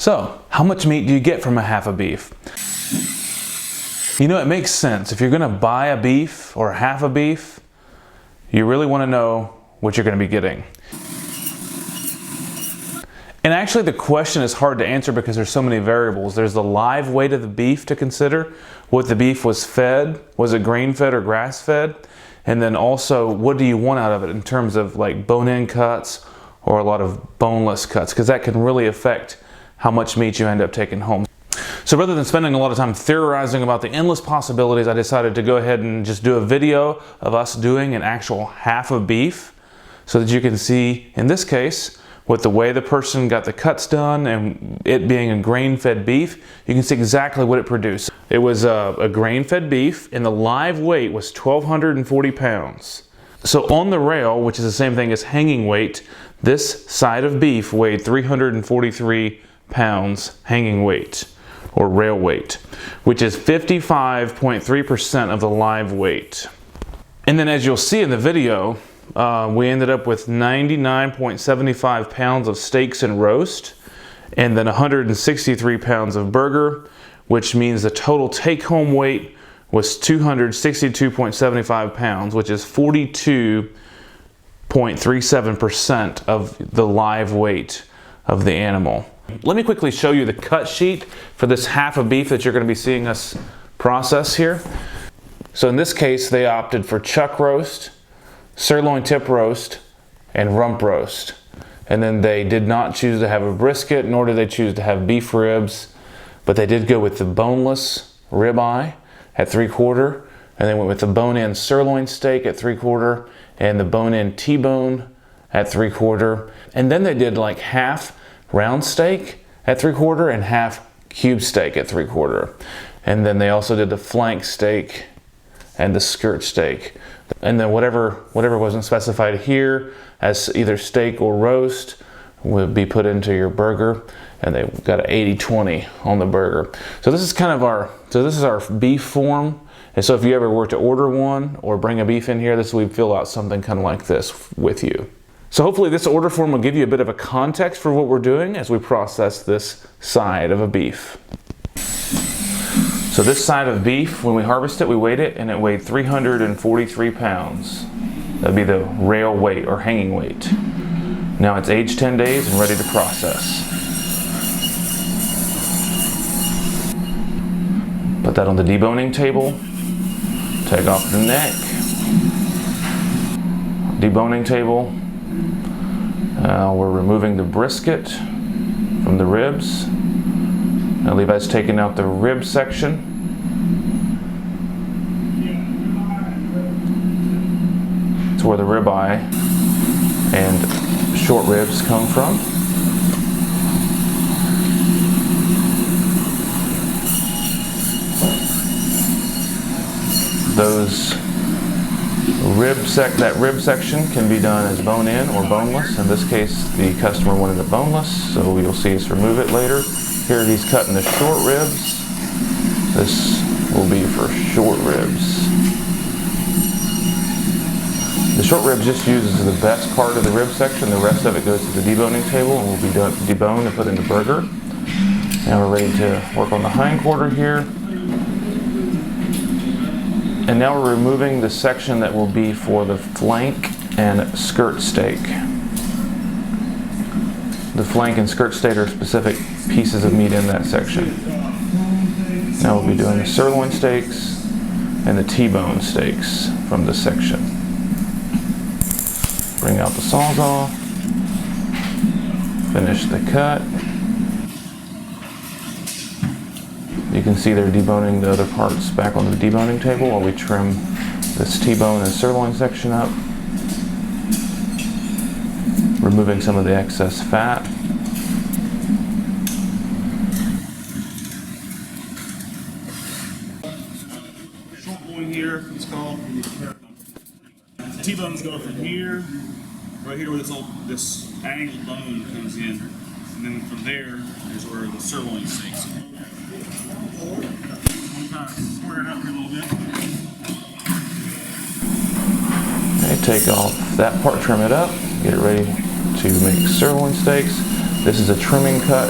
So, how much meat do you get from a half a beef? You know, it makes sense. If you're gonna buy a beef or half a beef, you really wanna know what you're gonna be getting. And actually the question is hard to answer because there's so many variables. There's the live weight of the beef to consider, what the beef was fed, was it grain fed or grass fed? And then also, what do you want out of it in terms of like bone-in cuts or a lot of boneless cuts, because that can really affect how much meat you end up taking home. So rather than spending a lot of time theorizing about the endless possibilities, I decided to go ahead and just do a video of us doing an actual half of beef so that you can see, in this case, with the way the person got the cuts done and it being a grain-fed beef, you can see exactly what it produced. It was a grain-fed beef and the live weight was 1,240 pounds. So on the rail, which is the same thing as hanging weight, this side of beef weighed 343 pounds hanging weight, or rail weight, which is 55.3% of the live weight. And then as you'll see in the video, we ended up with 99.75 pounds of steaks and roast, and then 163 pounds of burger, which means the total take-home weight was 262.75 pounds, which is 42.37% of the live weight of the animal. Let me quickly show you the cut sheet for this half of beef that you're going to be seeing us process here. So in this case, they opted for chuck roast, sirloin tip roast, and rump roast. And then they did not choose to have a brisket, nor did they choose to have beef ribs, but they did go with the boneless ribeye at 3/4, and they went with the bone-in sirloin steak at 3/4, and the bone-in T-bone at 3/4. And then they did like half round steak at 3/4 and half cube steak at 3/4. And then they also did the flank steak and the skirt steak. And then whatever wasn't specified here as either steak or roast would be put into your burger, and they got an 80-20 on the burger. So this is kind of this is our beef form. And so if you ever were to order one or bring a beef in here, we'd fill out something kind of like this with you. So hopefully this order form will give you a bit of a context for what we're doing as we process this side of a beef. So this side of beef, when we harvest it, we weighed it, and it weighed 343 pounds. That'd be the rail weight or hanging weight. Now it's aged 10 days and ready to process. Put that on the deboning table. Take off the neck. Deboning table. We're removing the brisket from the ribs. Now Levi's taking out the rib section. It's where the ribeye and short ribs come from. That rib section can be done as bone-in or boneless. In this case, the customer wanted it boneless, so you'll see us remove it later. Here he's cutting the short ribs. This will be for short ribs. The short ribs just uses the best part of the rib section. The rest of it goes to the deboning table and will be deboned and put in the burger. Now we're ready to work on the hindquarter here. And now we're removing the section that will be for the flank and skirt steak. The flank and skirt steak are specific pieces of meat in that section. Now we'll be doing the sirloin steaks and the T-bone steaks from this section. Bring out the sawzall, finish the cut. You can see they're deboning the other parts back on the deboning table while we trim this T-bone and sirloin section up, removing some of the excess fat. Short loin here, it's called. The T-bones go from here, right here where this angled bone comes in, and then from there is where the sirloin steaks. Square it up here a little bit. Okay, take off that part, trim it up, get it ready to make sirloin steaks. This is a trimming cut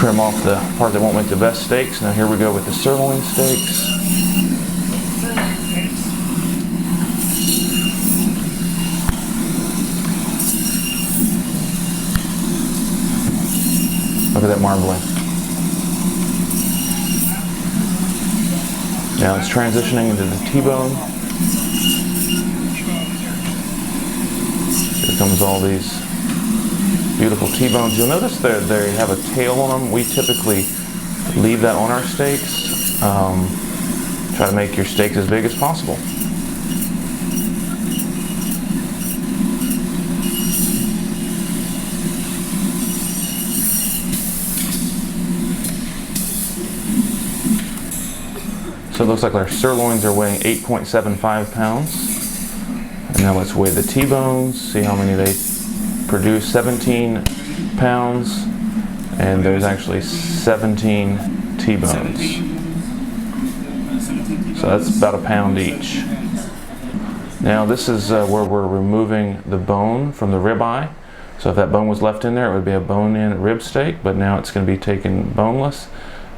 trim off the part that won't make the best steaks. Now here we go with the sirloin steaks. Look at that marbling. Now it's transitioning into the T-bone. Here comes all these beautiful T-bones. You'll notice they have a tail on them. We typically leave that on our steaks. Try to make your steaks as big as possible. So it looks like our sirloins are weighing 8.75 pounds. And now let's weigh the T-bones, see how many they produce. 17 pounds, and there's actually 17 T-bones. So that's about a pound each. Now this is where we're removing the bone from the ribeye. So if that bone was left in there, it would be a bone-in rib steak, but now it's going to be taken boneless.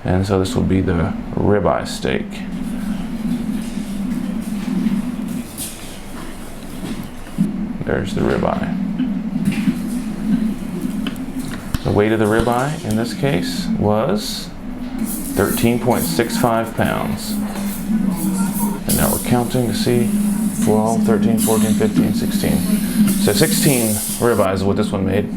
And so this will be the ribeye steak. There's the ribeye. The weight of the ribeye in this case was 13.65 pounds. And now we're counting to see 12, 13, 14, 15, 16. So 16 ribeyes is what this one made.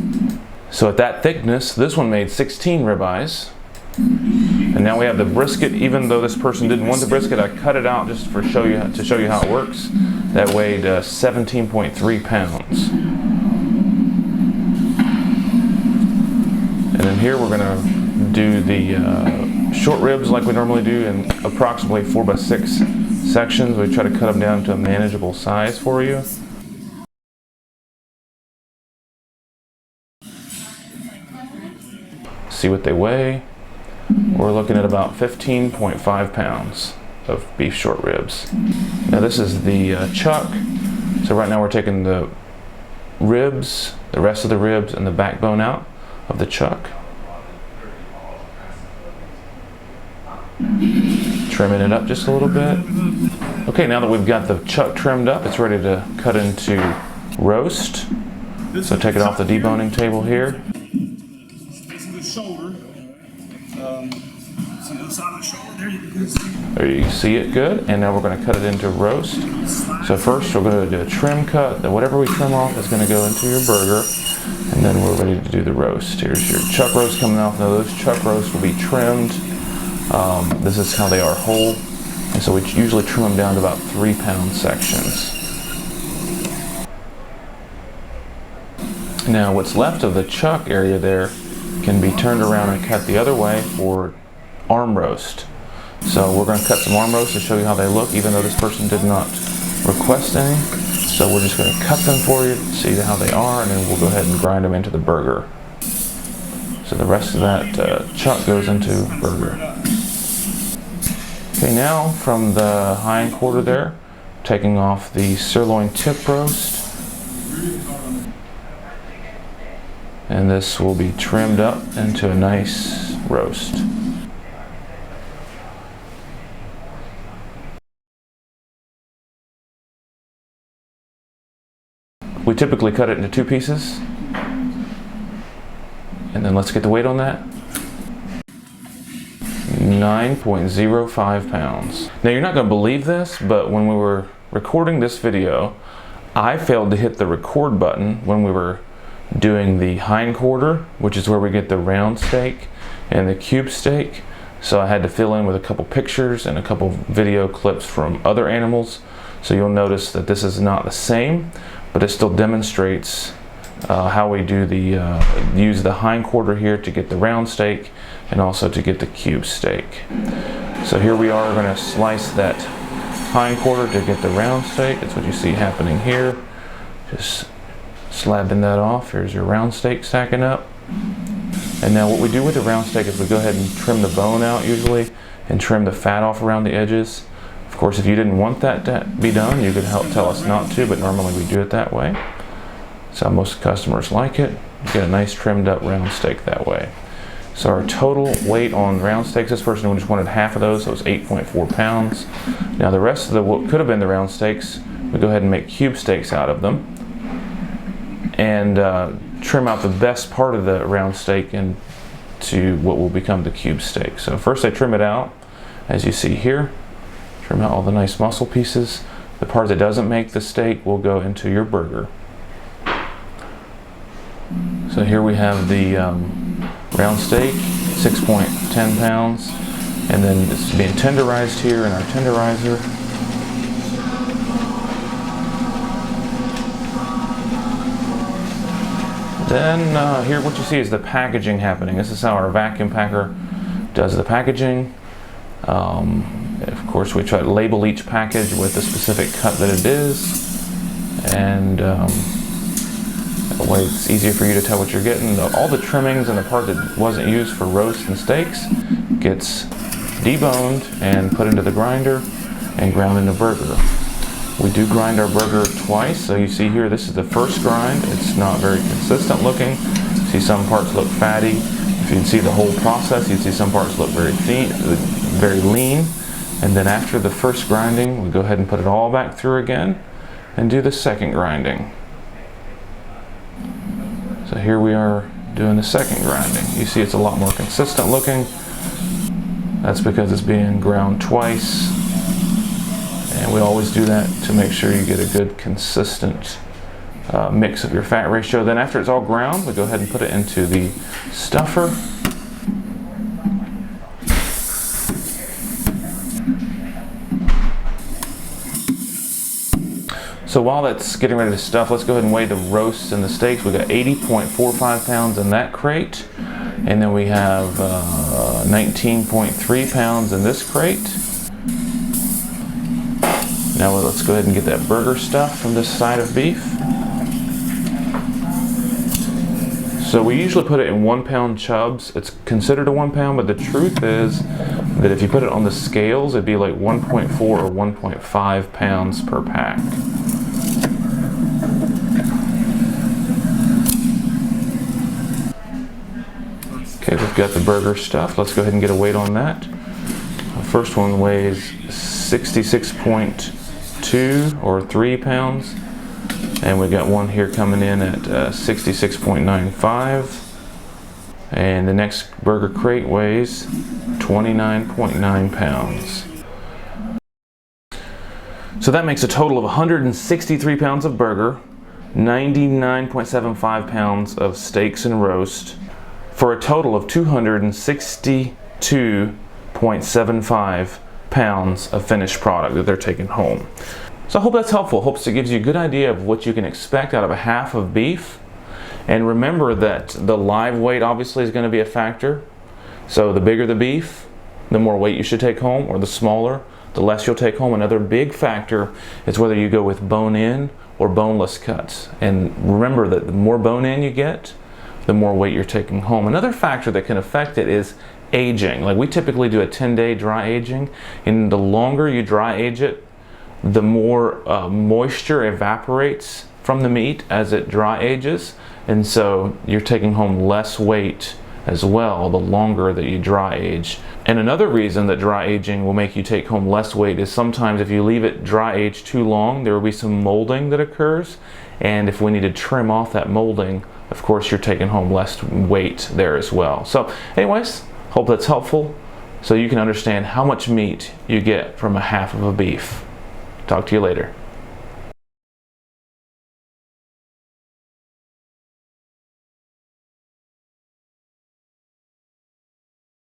So at that thickness, this one made 16 ribeyes. And now we have the brisket. Even though this person didn't want the brisket, I cut it out just to show you how it works. That weighed 17.3 pounds. And then here we're going to do the short ribs like we normally do in approximately 4x6 sections. We try to cut them down to a manageable size for you. See what they weigh. We're looking at about 15.5 pounds of beef short ribs. Now this is the chuck. So right now we're taking the ribs, the rest of the ribs, and the backbone out of the chuck. Trimming it up just a little bit. Okay, now that we've got the chuck trimmed up, it's ready to cut into roast. So take it off the deboning table here. There you see it good, and now we're going to cut it into roast. So first we're going to do a trim cut. Whatever we trim off is going to go into your burger, and then we're ready to do the roast. Here's your chuck roast coming off. Now those chuck roasts will be trimmed. This is how they are whole, and so we usually trim them down to about 3-pound sections. Now what's left of the chuck area there can be turned around and cut the other way for arm roast. So we're going to cut some arm roast to show you how they look, even though this person did not request any. So we're just going to cut them for you, see how they are, and then we'll go ahead and grind them into the burger. So the rest of that chuck goes into burger. Okay, now from the hindquarter there, taking off the sirloin tip roast. And this will be trimmed up into a nice roast. We typically cut it into 2 pieces. And then let's get the weight on that. 9.05 pounds. Now you're not going to believe this, but when we were recording this video, I failed to hit the record button when we were doing the hindquarter, which is where we get the round steak and the cube steak. So I had to fill in with a couple pictures and a couple video clips from other animals. So you'll notice that this is not the same, but it still demonstrates how we do use the hindquarter here to get the round steak and also to get the cube steak. So here we are, we're going to slice that hindquarter to get the round steak. That's what you see happening here. Just slapping that off. Here's your round steak stacking up. And now what we do with the round steak is we go ahead and trim the bone out usually and trim the fat off around the edges. Of course, if you didn't want that to be done, you could tell us not to, but normally we do it that way. So most customers like it. You get a nice trimmed up round steak that way. So our total weight on round steaks, this person just wanted half of those, so it's 8.4 pounds. Now the rest of what could have been the round steaks, we go ahead and make cube steaks out of them. And trim out the best part of the round steak into what will become the cube steak. So first I trim it out, as you see here. Trim out all the nice muscle pieces. The part that doesn't make the steak will go into your burger. So here we have the round steak, 6.10 pounds, and then it's being tenderized here in our tenderizer. Then here what you see is the packaging happening. This is how our vacuum packer does the packaging. Of course we try to label each package with the specific cut that it is, and that way it's easier for you to tell what you're getting. All the trimmings and the part that wasn't used for roast and steaks gets deboned and put into the grinder and ground into burger. We do grind our burger twice, so you see here this is the first grind. It's not very consistent looking. You see some parts look fatty. If you can see the whole process, you see some parts look very thin, very lean. And then after the first grinding, we go ahead and put it all back through again and do the second grinding. So here we are doing the second grinding. You see it's a lot more consistent looking. That's because it's being ground twice. And we always do that to make sure you get a good consistent mix of your fat ratio. Then after it's all ground, we go ahead and put it into the stuffer. So while that's getting ready to stuff, let's go ahead and weigh the roasts and the steaks. We got 80.45 pounds in that crate. And then we have 19.3 pounds in this crate. Now let's go ahead and get that burger stuff from this side of beef. So we usually put it in 1 pound chubs. It's considered a 1 pound, but the truth is that if you put it on the scales, it'd be like 1.4 or 1.5 pounds per pack. Okay, we've got the burger stuff. Let's go ahead and get a weight on that. The first one weighs 66.2 or 3 pounds, and we got one here coming in at 66.95, and the next burger crate weighs 29.9 pounds. So that makes a total of 163 pounds of burger, 99.75 pounds of steaks and roast, for a total of 262.75 pounds of finished product that they're taking home. So I hope that's helpful. Hopes it gives you a good idea of what you can expect out of a half of beef. And remember that the live weight obviously is going to be a factor. So the bigger the beef, the more weight you should take home, or the smaller, the less you'll take home. Another big factor is whether you go with bone-in or boneless cuts. And remember that the more bone-in you get, the more weight you're taking home. Another factor that can affect it is aging. Like we typically do a 10-day dry aging, and the longer you dry age it, the more moisture evaporates from the meat as it dry ages, and so you're taking home less weight as well the longer that you dry age. And another reason that dry aging will make you take home less weight is sometimes if you leave it dry aged too long, there will be some molding that occurs, and if we need to trim off that molding, of course you're taking home less weight there as well. So anyways, hope that's helpful so you can understand how much meat you get from a half of a beef. Talk to you later.